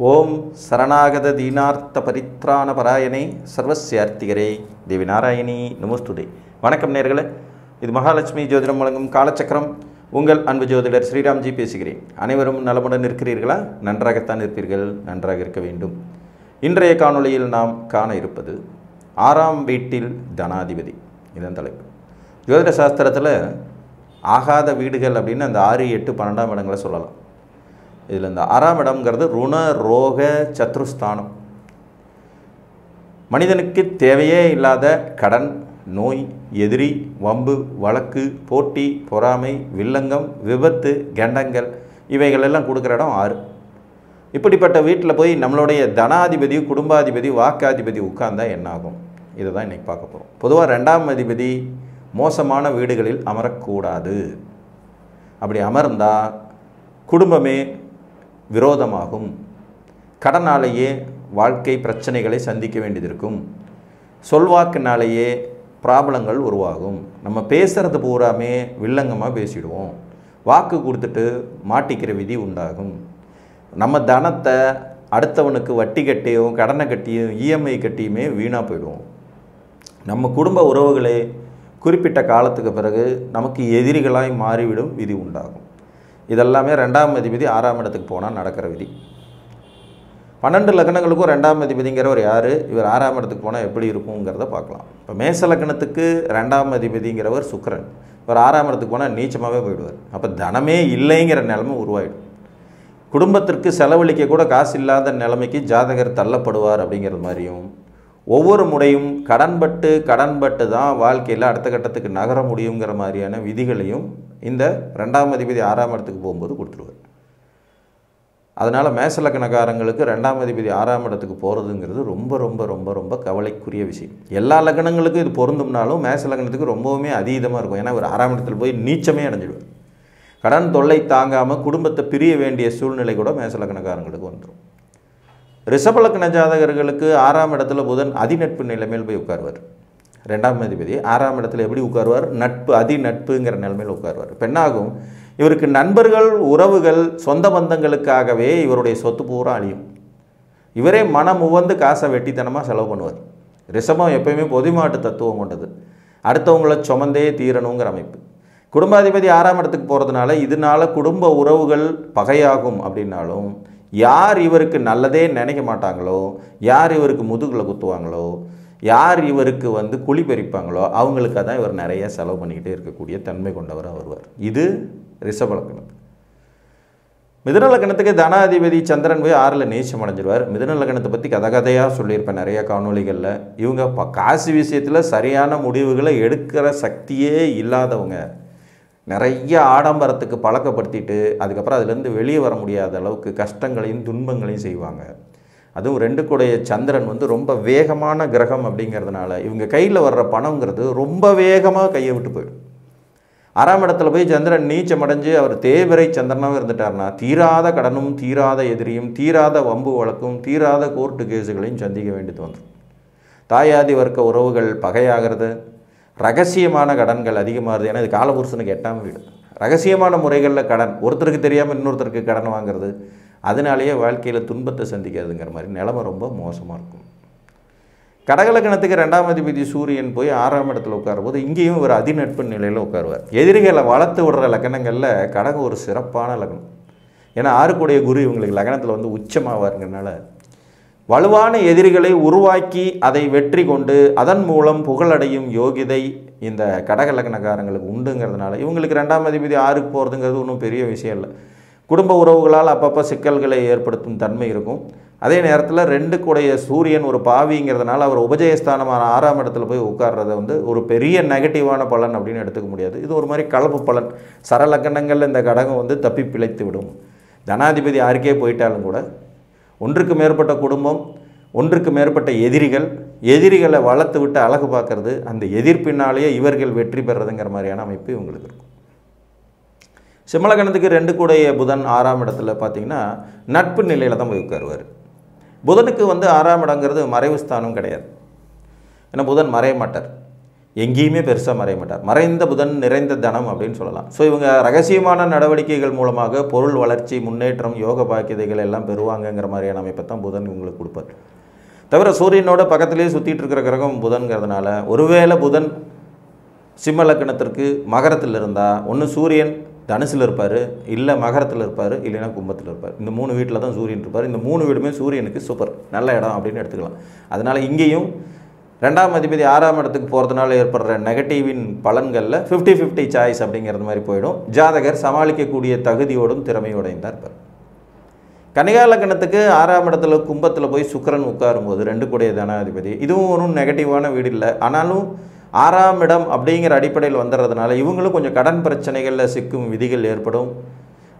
ஓம் சரணாகத தீனார்த்த பரித்ராண பராயணே சர்வசியார்த்திகரே தேவி நாராயணி நமஸ்துதே. வணக்கம் நேர்களே, இது மகாலட்சுமி ஜோதிடம் வழங்கும் காலச்சக்கரம். உங்கள் அன்பு ஜோதிடர் ஸ்ரீராம்ஜி பேசுகிறேன். அனைவரும் நலமுடன் இருக்கிறீர்களா? நன்றாகத்தான் இருப்பீர்கள், நன்றாக இருக்க வேண்டும். இன்றைய காணொளியில் நாம் காண இருப்பது 6ஆம் வீட்டில் தனாதிபதி. இதன் தலைப்பு. ஜோதிட சாஸ்திரத்தில் ஆகாத வீடுகள் அப்படின்னு அந்த 6, 8, 12ஆம் இடங்களை சொல்லலாம். இதில் இந்த 6ஆம் இடம்ங்கிறது ருண ரோக சத்ருஸ்தானம். மனிதனுக்கு தேவையே இல்லாத கடன், நோய், எதிரி, வம்பு, வழக்கு, போட்டி, பொறாமை, வில்லங்கம், விபத்து, கண்டங்கள் இவைகளெல்லாம் கொடுக்குற இடம் 6. இப்படிப்பட்ட வீட்டில் போய் நம்மளுடைய தனாதிபதி, குடும்பாதிபதி, வாக்காதிபதி உட்கார்ந்தா என்ன ஆகும்? இதை தான் இன்றைக்கி பார்க்க போகிறோம். பொதுவாக 2ஆம் அதிபதி மோசமான வீடுகளில் அமரக்கூடாது. அப்படி அமர்ந்தால் குடும்பமே விரோதமாகும். கடனாலேயே வாழ்க்கை பிரச்சனைகளை சந்திக்க வேண்டியது இருக்கும். சொல்வாக்குனாலேயே ப்ராப்ளங்கள் உருவாகும். நம்ம பேசுகிறது பூராமே வில்லங்கமாக பேசிடுவோம். வாக்கு கொடுத்துட்டு மாட்டிக்கிற விதி உண்டாகும். நம்ம தனத்தை அடுத்தவனுக்கு வட்டி கட்டியும் கடனை கட்டியும் இஎம்ஐ கட்டியுமே வீணாக போயிடுவோம். நம்ம குடும்ப உறவுகளே குறிப்பிட்ட காலத்துக்கு பிறகு நமக்கு எதிரிகளாய் மாறிவிடும் விதி உண்டாகும். இதெல்லாமே 2ஆம் அதிபதி 6ஆம் இடத்துக்கு போனால் நடக்கிற விதி. 12 லக்னங்களுக்கும் 2ஆம் அதிபதிங்கிறவர் யார், இவர் 6ஆம் இடத்துக்கு போனால் எப்படி இருக்குங்கிறத பார்க்கலாம். இப்போ மேச லக்னத்துக்கு 2ஆம் அதிபதிங்கிறவர் சுக்கிரன். இவர் 6ஆம் இடத்துக்கு போனால் நீச்சமாகவே போயிடுவார். அப்போ தனமே இல்லைங்கிற நிலைமை உருவாயிடும். குடும்பத்திற்கு செலவழிக்க கூட காசு இல்லாத நிலைமைக்கு ஜாதகர் தள்ளப்படுவார் அப்படிங்கிறது மாதிரியும், ஒவ்வொரு முறையும் கடன்பட்டு தான் வாழ்க்கையில் அடுத்த கட்டத்துக்கு நகர முடியுங்கிற மாதிரியான விதிகளையும் இந்த 2ஆம் அதிபதி 6ஆம் இடத்துக்கு போகும்போது கொடுத்துருவார். அதனால் மேசலக்கணக்காரங்களுக்கு 2ஆம் அதிபதி 6ஆம் இடத்துக்கு போகிறதுங்கிறது ரொம்ப ரொம்ப ரொம்ப ரொம்ப கவலைக்குரிய விஷயம். எல்லா லக்னங்களுக்கும் இது பொருந்தும்னாலும் மேச லக்னத்துக்கு ரொம்பவுமே அதீதமாக இருக்கும். ஏன்னா ஒரு 6ஆம் இடத்துல போய் நீச்சமே அடைஞ்சிடுவார். கடன் தொல்லை தாங்காமல் குடும்பத்தை பிரிய வேண்டிய சூழ்நிலை கூட மேசலக்கணக்காரங்களுக்கு வந்துடும். ரிஷபலக்ன ஜாதகர்களுக்கு 6ஆம் இடத்துல புதன் அதிநட்பு நிலைமையில் போய் உட்காருவார். 2ஆம் அதிபதி 6ஆம் இடத்துல எப்படி உட்காருவார்? நட்பு, அதிநட்புங்கிற நிலைமையில் உட்காருவார். பெண்ணாகும் இவருக்கு நண்பர்கள், உறவுகள், சொந்த பந்தங்களுக்காகவே இவருடைய சொத்து பூரா அழியும். இவரே மனம் உவந்து காசை வெட்டித்தனமாக செலவு பண்ணுவார். ரிஷபம் எப்பயுமே பொதுமாட்டு தத்துவம் கொண்டது. அடுத்தவங்களை சுமந்தே தீரணுங்கிற அமைப்பு. குடும்பாதிபதி 6ஆம் இடத்துக்கு போகிறதுனால இதனால் குடும்ப உறவுகள் பகையாகும். அப்படின்னாலும் யார் இவருக்கு நல்லதே நினைக்க மாட்டாங்களோ, யார் இவருக்கு முதுகில் குத்துவாங்களோ, யார் இவருக்கு குழி பறிப்பாங்களோ அவங்களுக்கு தான் இவர் நிறைய செலவு பண்ணிக்கிட்டே இருக்கக்கூடிய தன்மை கொண்டவராக வருவார். இது ரிஷப லக்னம். மிதுன லக்னத்துக்கு தனாதிபதி சந்திரன் போய் 6ல் நீச்சம் அடைஞ்சிருவார். மிதுன லக்னத்தை பற்றி கதையாக சொல்லியிருப்பேன் நிறைய காணொலிகளில். இவங்க காசு விஷயத்தில் சரியான முடிவுகளை எடுக்கிற சக்தியே இல்லாதவங்க. நிறைய ஆடம்பரத்துக்கு பழக்கப்படுத்திட்டு அதுக்கப்புறம் அதுலேருந்து வெளியே வர முடியாத அளவுக்கு கஷ்டங்களையும் துன்பங்களையும் செய்வாங்க. அதுவும் 2 கூடைய சந்திரன் ரொம்ப வேகமான கிரகம் அப்படிங்கிறதுனால இவங்க கையில் வர்ற பணங்கிறது ரொம்ப வேகமாக கையை விட்டு போயிடும். 6ஆம் இடத்துல போய் சந்திரன் நீச்சம் அடைஞ்சு அவர் தேவரை சந்திரனாக இருந்துட்டார்னா தீராத கடனும், தீராத எதிரியும், தீராத வம்பு வழக்கும், தீராத கோர்ட்டு கேஸுகளையும் சந்திக்க வேண்டியது வந்துடும். தாயாதி வர்க்க உறவுகள் பகையாகிறது. ரகசியமான கடன்கள் அதிகமாகுது. ஏன்னா இது காலபுருஷனுக்கு 8ஆம் வீடு. ரகசியமான முறைகளில் கடன், ஒருத்தருக்கு தெரியாமல் இன்னொருத்தருக்கு கடன் வாங்கிறது, அதனாலேயே வாழ்க்கையில் துன்பத்தை சந்திக்கிறதுங்கிற மாதிரி நிலைமை ரொம்ப மோசமாக இருக்கும். கடகலக்கணத்துக்கு 2ஆம் அதிபதி சூரியன் போய் 6ஆம் இடத்துல உட்காரும்போது இங்கேயும் ஒரு அதிநட்பு நிலையில் உட்காருவார். எதிரிகளை வளர்த்து விடுற லக்னங்களில் கடகம் ஒரு சிறப்பான லக்னம். ஏன்னா 6 கூடைய குரு இவங்களுக்கு லக்னத்தில் உச்சமாவாருங்கிறனால வலுவான எதிரிகளை உருவாக்கி அதை வெற்றி கொண்டு அதன் மூலம் புகழடையும் யோகிதை இந்த கடக லக்னக்காரங்களுக்கு உண்டுங்கிறதுனால இவங்களுக்கு 2ஆம் அதிபதி 6க்கு போகிறதுங்கிறது ஒன்றும் பெரிய விஷயம் இல்லை. குடும்ப உறவுகளால் அப்பப்போ சிக்கல்களை ஏற்படுத்தும் தன்மை இருக்கும். அதே நேரத்தில் 2 கூடைய சூரியன் ஒரு பாவிங்கிறதுனால அவர் உபஜயஸ்தானமான 6ஆம் இடத்துல போய் உட்கார்றதை ஒரு பெரிய நெகட்டிவான பலன் அப்படின்னு எடுத்துக்க முடியாது. இது ஒரு மாதிரி கலப்பு பலன். சரலக்கணங்களில் இந்த கடகம் தப்பி பிழைத்து விடும். தனாதிபதி 6க்கே போயிட்டாலும் கூட ஒன்றுக்கு மேற்பட்ட குடும்பம், ஒன்றுக்கு மேற்பட்ட எதிரிகளை வளர்த்து விட்டு அழகு பார்க்கறது, அந்த எதிர்ப்பினாலேயே இவர்கள் வெற்றி பெறதுங்கிற மாதிரியான அமைப்பு இவங்களுக்கு இருக்கும். சிம்மலக்கணத்துக்கு 2 கூடைய புதன் 6ஆம் இடத்துல பார்த்திங்கன்னா நட்பு நிலையில் தான் போய் உட்காருவார். புதனுக்கு 6ஆம் இடங்கிறது மறைவு ஸ்தானம் கிடையாது. ஏன்னா புதன் மறைய மாட்டார். எங்கேயுமே பெருசாக மறைய மாட்டார். மறைந்த புதன் நிறைந்த தனம் அப்படின்னு சொல்லலாம். ஸோ இவங்க ரகசியமான நடவடிக்கைகள் மூலமாக பொருள் வளர்ச்சி, முன்னேற்றம், யோக பாக்கியதைகள் எல்லாம் பெறுவாங்கங்கிற மாதிரியான அமைப்பை தான் புதன் இவங்களுக்கு கொடுப்பார். தவிர சூரியனோட பக்கத்துலேயே சுற்றிட்டு இருக்கிற கிரகம் புதன்கிறதுனால, ஒருவேளை புதன் சிம்ம லக்னத்திற்கு மகரத்தில் இருந்தால் ஒன்று சூரியன் தனுசில் இருப்பார், இல்லை மகரத்தில் இருப்பார், இல்லைன்னா கும்பத்தில் இருப்பார். இந்த 3 வீட்டில் தான் சூரியன் இருப்பார். இந்த 3 வீடுமே சூரியனுக்கு சூப்பர் நல்ல இடம் அப்படின்னு எடுத்துக்கலாம். அதனால் இங்கேயும் 2ஆம் அதிபதி 6ஆம் இடத்துக்கு போகிறதுனால ஏற்படுற நெகட்டிவின் பலன்களில் 50-50 சாய்ஸ் அப்படிங்கிறது மாதிரி போயிடும். ஜாதகர் சமாளிக்கக்கூடிய தகுதியோடும் திறமையோடையும் தான் இருப்பார். கன்னிகா லக்னத்துக்கு 6ஆம் இடத்துல கும்பத்தில் போய் சுக்கிரன் உட்காரும்போது 2 கூடிய தனாதிபதி, இதுவும் ஒன்றும் நெகட்டிவான வீடு இல்லை. ஆனாலும் 6ஆம் இடம் அப்படிங்கிற அடிப்படையில் வந்துடுறதுனால இவங்களும் கொஞ்சம் கடன் பிரச்சனைகளில் சிக்கும் விதிகள் ஏற்படும்.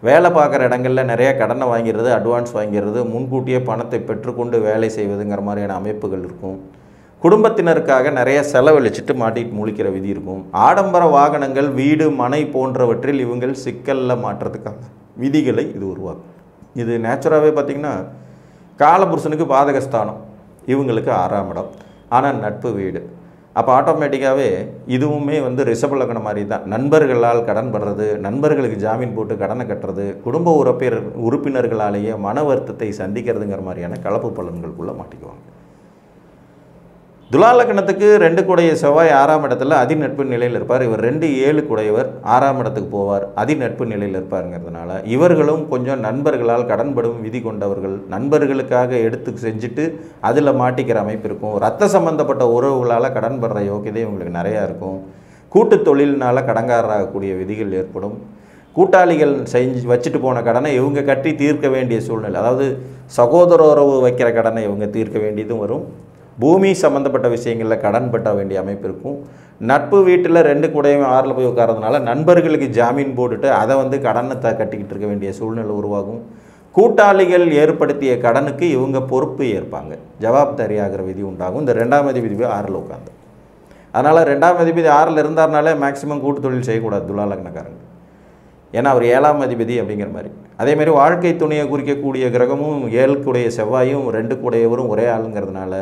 வேலை பார்க்குற இடங்களில் நிறைய கடனை வாங்கிறது, அட்வான்ஸ் வாங்கிறது, முன்கூட்டியே பணத்தை பெற்றுக்கொண்டு வேலை செய்வதுங்கிற மாதிரியான அமைப்புகள் இருக்கும். குடும்பத்தினருக்காக நிறைய செலவழிச்சிட்டு மாட்டிட்டு முழிக்கிற விதி இருக்கும். ஆடம்பர வாகனங்கள், வீடு, மனை போன்றவற்றில் இவங்கள் சிக்கலில் மாற்றுறதுக்காக விதிகளை இது உருவாக்கும். இது நேச்சுராகவே பார்த்திங்கன்னா காலபுருஷனுக்கு பாதகஸ்தானம், இவங்களுக்கு 6ஆம் இடம், ஆனால் நட்பு வீடு. அப்போ ஆட்டோமேட்டிக்காகவே இதுவுமே ரிஷப லக்னம் மாதிரி தான். நண்பர்களால் கடன் படுறது, நண்பர்களுக்கு ஜாமீன் போட்டு கடனை கட்டுறது, குடும்ப உறுப்பினர்களாலேயே மன வருத்தத்தை சந்திக்கிறதுங்கிற மாதிரியான கலப்பு பலன்களுக்குள்ளே மாட்டிக்குவாங்க. துலா லக்னத்துக்கு 2 கூடைய செவ்வாய் 6ஆம் இடத்துல அதிநட்பு நிலையில் இருப்பார். இவர் 2-7 கூடையவர் 6ஆம் இடத்துக்கு போவார், அதிநட்பு நிலையில் இருப்பாருங்கிறதுனால இவர்களும் கொஞ்சம் நண்பர்களால் கடன்படும் விதி கொண்டவர்கள். நண்பர்களுக்காக எடுத்து செஞ்சுட்டு அதில் மாட்டிக்கிற அமைப்பு இருக்கும். ரத்த சம்பந்தப்பட்ட உறவுகளால் கடன் படுற யோக்கியதை இவங்களுக்கு நிறையா இருக்கும். கூட்டு தொழிலினால் கடங்காரராகக்கூடிய விதிகள் ஏற்படும். கூட்டாளிகள் செஞ்சு வச்சுட்டு போன கடனை இவங்க கட்டி தீர்க்க வேண்டிய சூழ்நிலை, அதாவது சகோதர உறவு வைக்கிற கடனை இவங்க தீர்க்க வேண்டியதும் வரும். பூமி சம்மந்தப்பட்ட விஷயங்களில் கடன் பட்ட வேண்டிய அமைப்பு இருக்கும். நட்பு வீட்டில் 2 கூடையும் 6ல் போய் உட்காரதுனால நண்பர்களுக்கு ஜாமீன் போட்டுட்டு அதை கடனை கட்டிக்கிட்டு இருக்க வேண்டிய சூழ்நிலை உருவாகும். கூட்டாளிகள் ஏற்படுத்திய கடனுக்கு இவங்க பொறுப்பு ஏற்பாங்க, ஜவாப்தாரியாகிற விதி உண்டாகும். இந்த 2ஆம் அதிபதி 6ல் உட்காந்து, அதனால் 2ஆம் அதிபதி 6ல் இருந்தார்னாலே மேக்சிமம் கூட்டு தொழில் செய்யக்கூடாது துலா லக்னக்காரங்க. ஏன்னா அவர் 7ஆம் அதிபதி அப்படிங்கிற மாதிரி. அதேமாதிரி வாழ்க்கை துணையை குறிக்கக்கூடிய கிரகமும் 7 கூடைய செவ்வாயும் 2 கூடையவரும் ஒரே ஆளுங்கிறதுனால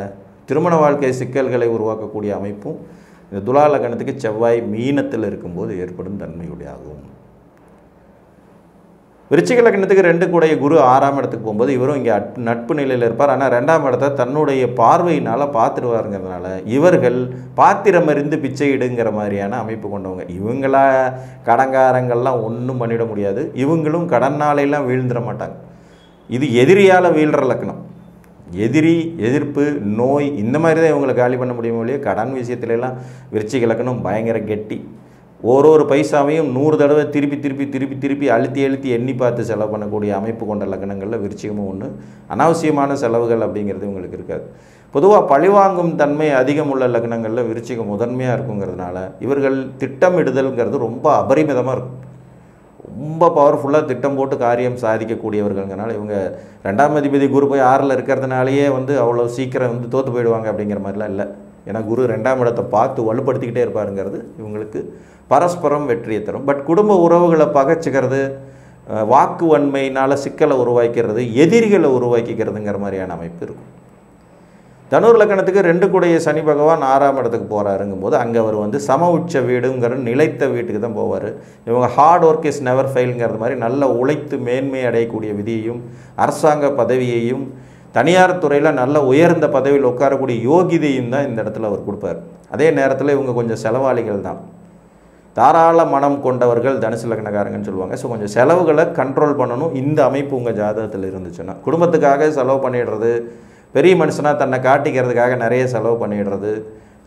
திருமண வாழ்க்கை சிக்கல்களை உருவாக்கக்கூடிய அமைப்பும் இந்த துலா லக்னத்துக்கு செவ்வாய் மீனத்தில் இருக்கும்போது ஏற்படும் தன்மையுடையாகும். விருச்சிக லக்னத்துக்கு 2 கூடைய குரு 6ஆம் இடத்துக்கு போகும்போது இவரும் இங்கே நட்பு நிலையில் இருப்பார். ஆனால் 2ஆம் இடத்தை தன்னுடைய பார்வையினால் பார்த்துடுவாருங்கிறதுனால இவர்கள் பாத்திரமறிந்து பிச்சையிடுங்கிற மாதிரியான அமைப்பு கொண்டவங்க. இவங்களா கடங்காரங்கள்லாம் ஒன்றும் பண்ணிட முடியாது. இவங்களும் கடனாலையெல்லாம் வீழ்ந்துட மாட்டாங்க. இது எதிரியால் வீழ்கிற லக்னம். எதிரி, எதிர்ப்பு, நோய் இந்த மாதிரி தான் இவங்களை காலி பண்ண முடியுமோ இல்லையா. கடன் விஷயத்துலலாம் விருச்சிக லக்னம் பயங்கர கெட்டி. ஒரு பைசாவையும் 100 தடவை திருப்பி அழுத்தி எண்ணி பார்த்து செலவு பண்ணக்கூடிய அமைப்பு கொண்ட லக்னங்களில் விருச்சிகமும் ஒன்று. அனாவசியமான செலவுகள் அப்படிங்கிறது இவங்களுக்கு இருக்காது. பொதுவாக பழிவாங்கும் தன்மை அதிகம் உள்ள லக்னங்களில் விருச்சிகம் முதன்மையாக இருக்குங்கிறதுனால இவர்கள் திட்டமிடுதல்ங்கிறது ரொம்ப அபரிமிதமாக இருக்கும். ரொம்ப பவர்ஃபுல்லாக திட்டம் போட்டு காரியம் சாதிக்கக்கூடியவர்கள்ங்கிறனால இவங்க 2ஆம் அதிபதி குரு போய் 6ல் இருக்கிறதுனாலேயே அவ்வளோ சீக்கிரம் தோற்று போயிடுவாங்க அப்படிங்கிற மாதிரிலாம் இல்லை. ஏன்னா குரு 2ஆம் இடத்தை பார்த்து வலுப்படுத்திக்கிட்டே இருப்பாருங்கிறது இவங்களுக்கு பரஸ்பரம் வெற்றியை தரும். பட் குடும்ப உறவுகளை பகைச்சிக்கிறது, வாக்கு வன்மையினால் சிக்கலை உருவாக்கிறது, எதிரிகளை உருவாக்கிக்கிறதுங்கிற மாதிரியான அமைப்பு இருக்கும். தனுர் லக்னத்துக்கு 2 கூடைய சனி பகவான் 6ஆம் இடத்துக்கு போகிறாருங்கும் போது அங்கே அவர் சம உச்ச வீடுங்கிற நிலைத்த வீட்டுக்கு தான் போவார். இவங்க ஹார்ட் ஒர்க் இஸ் நெவர் ஃபெயில்ங்கிறது மாதிரி நல்ல உழைத்து மேன்மை அடையக்கூடிய விதியையும், அரசாங்க பதவியையும், தனியார் துறையில் நல்ல உயர்ந்த பதவியில் உட்காரக்கூடிய யோகிதையும் தான் இந்த இடத்துல அவர் கொடுப்பார். அதே நேரத்தில் இவங்க கொஞ்சம் செலவாளிகள் தான். தாராள மனம் கொண்டவர்கள் தனுசு லக்னக்காரங்கன்னு சொல்லுவாங்க. ஸோ கொஞ்சம் செலவுகளை கண்ட்ரோல் பண்ணணும். இந்த அமைப்பு உங்கள் ஜாதகத்தில் இருந்துச்சுன்னா குடும்பத்துக்காக செலவு பண்ணிடுறது, பெரிய மனுஷனாக தன்னை காட்டிக்கிறதுக்காக நிறைய செலவு பண்ணிடுறது,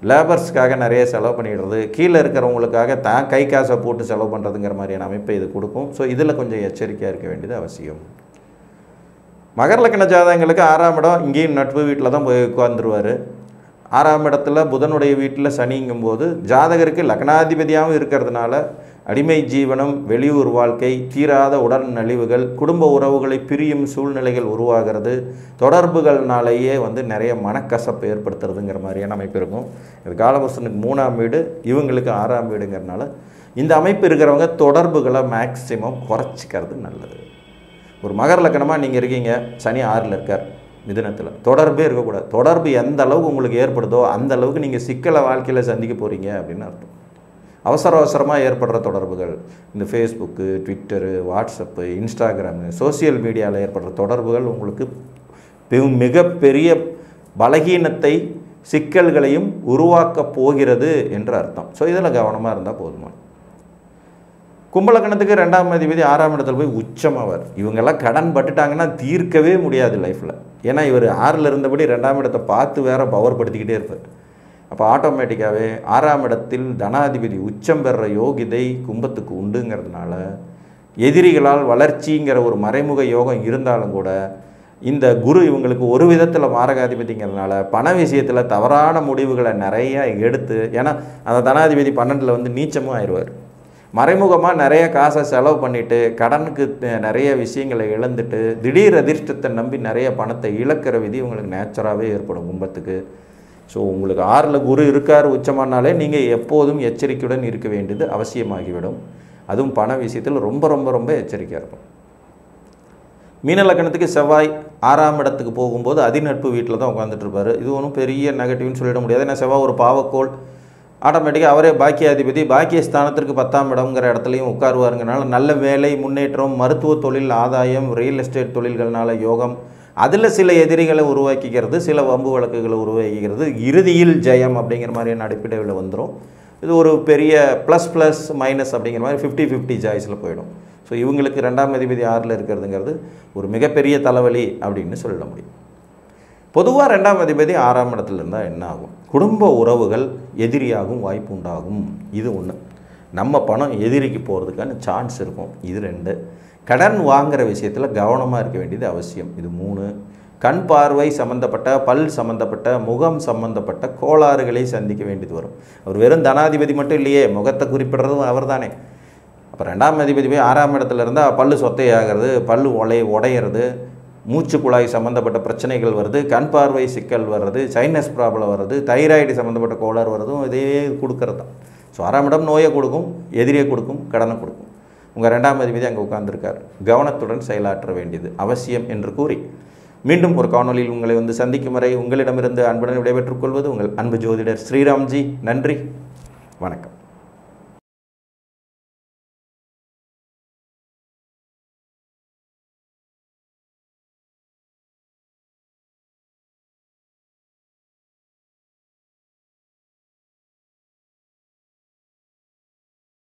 லேபர்ஸ்க்காக நிறைய செலவு பண்ணிடுறது, கீழே இருக்கிறவங்களுக்காக தான் கை காசை போட்டு செலவு பண்ணுறதுங்கிற மாதிரியான அமைப்பை இது கொடுக்கும். ஸோ இதில் கொஞ்சம் எச்சரிக்கையாக இருக்க வேண்டியது அவசியம். மகர லக்ன ஜாதகங்களுக்கு 6ஆம் இடம் இங்கேயும் நட்பு வீட்டில் தான் போய் உட்காந்துருவார். 6ஆம் இடத்துல புதனுடைய வீட்டில் சனிங்கும்போது ஜாதகருக்கு லக்னாதிபதியாகவும் இருக்கிறதுனால அடிமை ஜீவனம், வெளியூர் வாழ்க்கை, தீராத உடல் நலிவுகள், குடும்ப உறவுகளை பிரியும் சூழ்நிலைகள் உருவாகிறது, தொடர்புகள்னாலேயே நிறைய மனக்கசப்பை ஏற்படுத்துறதுங்கிற மாதிரியான அமைப்பு இருக்கும். இது காலபுருஷனுக்கு 3ஆம் வீடு, இவங்களுக்கு 6ஆம் வீடுங்கிறதுனால இந்த அமைப்பு இருக்கிறவங்க தொடர்புகளை மேக்சிமம் குறைச்சிக்கிறது நல்லது. ஒரு மகர லக்னமாக நீங்கள் இருக்கீங்க, சனி 6ல் இருக்கார், மிதுனத்தில் தொடர்பே இருக்கக்கூடாது. தொடர்பு எந்த அளவுக்கு உங்களுக்கு ஏற்படுதோ அந்த அளவுக்கு நீங்கள் சிக்கலை வாழ்க்கையில் சந்திக்க போகிறீங்க அப்படின்னு அர்த்தம். அவசரமாக ஏற்படுற தொடர்புகள், இந்த Facebook, Twitter, WhatsApp, Instagram, social மீடியாவில் ஏற்படுற தொடர்புகள் உங்களுக்கு மிகப்பெரிய பலகீனத்தை, சிக்கல்களையும் உருவாக்கப் போகிறது என்று அர்த்தம். ஸோ இதில் கவனமாக இருந்தால் போதுமா. கும்பலக்கணத்துக்கு 2ஆம் அதிபதி 6ஆம் இடத்துல போய் உச்சமாவார். இவங்கெல்லாம் கடன் பட்டுட்டாங்கன்னா தீர்க்கவே முடியாது லைஃப்பில். ஏன்னா இவர் 6ல் இருந்தபடி 2ஆம் இடத்தை பார்த்து வேற பவர் படுத்திக்கிட்டே இருப்பார். அப்போ ஆட்டோமேட்டிக்காகவே 6ஆம் இடத்தில் தனாதிபதி உச்சம் பெற யோகிதை கும்பத்துக்கு உண்டுங்கிறதுனால எதிரிகளால் வளர்ச்சிங்கிற ஒரு மறைமுக யோகம் இருந்தாலும் கூட இந்த குரு இவங்களுக்கு ஒரு விதத்தில் மாரகாதிபதிங்கிறதுனால பண விஷயத்தில் தவறான முடிவுகளை நிறையா எடுத்து, ஏன்னா அந்த தனாதிபதி 12ல் வந்து நீச்சமும் ஆயிடுவார். மறைமுகமாக நிறைய காசை செலவு பண்ணிவிட்டு கடனுக்கு நிறைய விஷயங்களை இழந்துட்டு திடீர் அதிர்ஷ்டத்தை நம்பி நிறைய பணத்தை இழக்கிற விதி உங்களுக்கு நேச்சராகவே ஏற்படும் கும்பத்துக்கு. ஸோ உங்களுக்கு 6ல் குரு இருக்கார் உச்சமானாலே நீங்கள் எப்போதும் எச்சரிக்கையுடன் இருக்க வேண்டியது அவசியமாகிவிடும். அதுவும் பண விஷயத்தில் ரொம்ப ரொம்ப ரொம்ப எச்சரிக்கையாக இருக்கும். மீன லக்னத்துக்கு செவ்வாய் 6ஆம் இடத்துக்கு போகும்போது அதிநட்பு வீட்டில் தான் உட்காந்துட்டு இருப்பார். இது ஒன்றும் பெரிய நெகட்டிவ்னு சொல்லிட முடியாது. ஏன்னா செவ்வாய் ஒரு பாவக்கோள், ஆட்டோமேட்டிக்காக அவரே பாக்கியாதிபதி, பாக்கியஸ்தானத்திற்கு 10ஆம் இடம்ங்கிற இடத்துலையும் உட்காருவாருங்கனால நல்ல வேலை, முன்னேற்றம், மருத்துவ தொழில் ஆதாயம், ரியல் எஸ்டேட் தொழில்கள்னால யோகம், அதில் சில எதிரிகளை உருவாக்கிக்கிறது, சில வம்பு வழக்குகளை உருவாக்கிக்கிறது, இறுதியில் ஜெயம் அப்படிங்கிற மாதிரியான அடிப்படையில் வந்துடும். இது ஒரு பெரிய ப்ளஸ் மைனஸ் அப்படிங்கிற மாதிரி 50-50 சாய்ஸில் போயிடும். ஸோ இவங்களுக்கு 2ஆம் அதிபதி 6ல் இருக்கிறதுங்கிறது ஒரு மிகப்பெரிய தலைவலி அப்படின்னு சொல்ல முடியும். பொதுவாக 2ஆம் அதிபதி 6ஆம் இடத்துல இருந்தால் என்ன ஆகும்? குடும்ப உறவுகள் எதிரியாகும் வாய்ப்பு உண்டாகும். இது ஒன்று. நம்ம பணம் எதிரிக்கு போகிறதுக்கான சான்ஸ் இருக்கும். இது 2. கடன் வாங்குகிற விஷயத்தில் கவனமாக இருக்க வேண்டியது அவசியம். இது 3. கண் பார்வை சம்மந்தப்பட்ட, பல் சம்மந்தப்பட்ட, முகம் சம்மந்தப்பட்ட கோளாறுகளை சந்திக்க வேண்டியது வரும். அவர் வெறும் தனாதிபதி மட்டும் இல்லையே, முகத்தை குறிப்பிடுறதும் அவர் தானே. அப்போ 2ஆம் அதிபதி போய் 6ஆம் இடத்துல இருந்தால் பல் சொத்தையாகிறது, பல் உடையிறது, மூச்சு குழாய் சம்மந்தப்பட்ட பிரச்சனைகள் வருது, கண் பார்வை சிக்கல் வர்றது, சைனஸ் ப்ராப்ளம் வர்றது, தைராய்டு சம்மந்தப்பட்ட கோளாறு வர்றதும் இதே கொடுக்கறது தான். ஸோ 6ஆம் இடம் நோயை கொடுக்கும், எதிரியை கொடுக்கும், கடனை கொடுக்கும். உங்கள் 2ஆம் அதிபதி அங்கே உட்கார்ந்துருக்கார். கவனத்துடன் செயலாற்ற வேண்டியது அவசியம் என்று கூறி மீண்டும் ஒரு காணொலியில் உங்களை வந்து சந்திக்கும் வரை உங்களிடமிருந்து அன்புடன் விடைபெற்றுக் கொள்வது உங்கள் அன்பு ஜோதிடர் ஸ்ரீராம்ஜி. நன்றி, வணக்கம்.